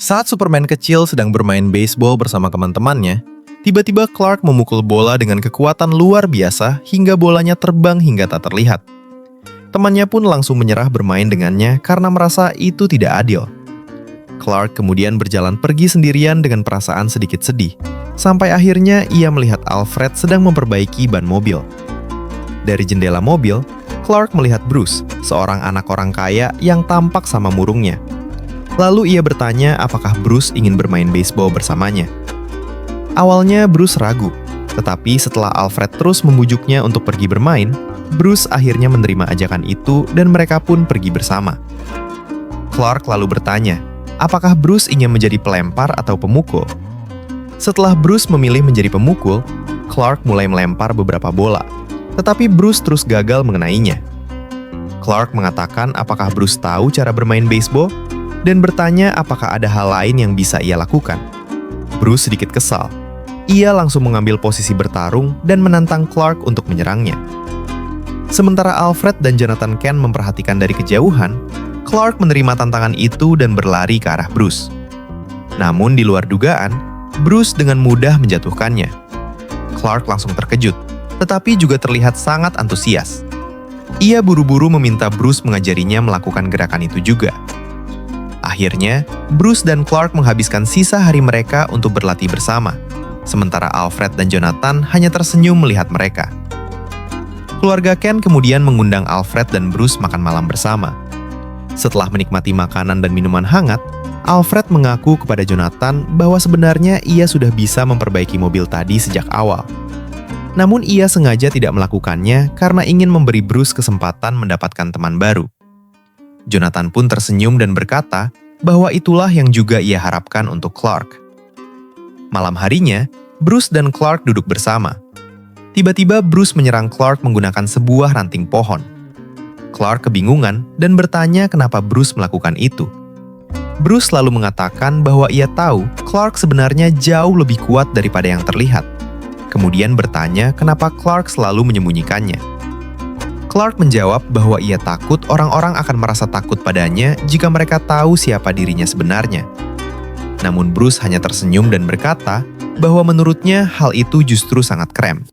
Saat Superman kecil sedang bermain baseball bersama teman-temannya, tiba-tiba Clark memukul bola dengan kekuatan luar biasa hingga bolanya terbang hingga tak terlihat. Temannya pun langsung menyerah bermain dengannya karena merasa itu tidak adil. Clark kemudian berjalan pergi sendirian dengan perasaan sedikit sedih, sampai akhirnya ia melihat Alfred sedang memperbaiki ban mobil. Dari jendela mobil, Clark melihat Bruce, seorang anak orang kaya yang tampak sama murungnya. Lalu ia bertanya apakah Bruce ingin bermain baseball bersamanya. Awalnya Bruce ragu, tetapi setelah Alfred terus membujuknya untuk pergi bermain, Bruce akhirnya menerima ajakan itu dan mereka pun pergi bersama. Clark lalu bertanya, apakah Bruce ingin menjadi pelempar atau pemukul? Setelah Bruce memilih menjadi pemukul, Clark mulai melempar beberapa bola, tetapi Bruce terus gagal mengenainya. Clark mengatakan apakah Bruce tahu cara bermain baseball, dan bertanya apakah ada hal lain yang bisa ia lakukan. Bruce sedikit kesal. Ia langsung mengambil posisi bertarung dan menantang Clark untuk menyerangnya. Sementara Alfred dan Jonathan Kent memperhatikan dari kejauhan, Clark menerima tantangan itu dan berlari ke arah Bruce. Namun di luar dugaan, Bruce dengan mudah menjatuhkannya. Clark langsung terkejut, tetapi juga terlihat sangat antusias. Ia buru-buru meminta Bruce mengajarinya melakukan gerakan itu juga. Akhirnya, Bruce dan Clark menghabiskan sisa hari mereka untuk berlatih bersama, sementara Alfred dan Jonathan hanya tersenyum melihat mereka. Keluarga Ken kemudian mengundang Alfred dan Bruce makan malam bersama. Setelah menikmati makanan dan minuman hangat, Alfred mengaku kepada Jonathan bahwa sebenarnya ia sudah bisa memperbaiki mobil tadi sejak awal. Namun ia sengaja tidak melakukannya karena ingin memberi Bruce kesempatan mendapatkan teman baru. Jonathan pun tersenyum dan berkata bahwa itulah yang juga ia harapkan untuk Clark. Malam harinya, Bruce dan Clark duduk bersama. Tiba-tiba Bruce menyerang Clark menggunakan sebuah ranting pohon. Clark kebingungan dan bertanya kenapa Bruce melakukan itu. Bruce lalu mengatakan bahwa ia tahu Clark sebenarnya jauh lebih kuat daripada yang terlihat. Kemudian bertanya kenapa Clark selalu menyembunyikannya. Clark menjawab bahwa ia takut orang-orang akan merasa takut padanya jika mereka tahu siapa dirinya sebenarnya. Namun Bruce hanya tersenyum dan berkata bahwa menurutnya hal itu justru sangat keren.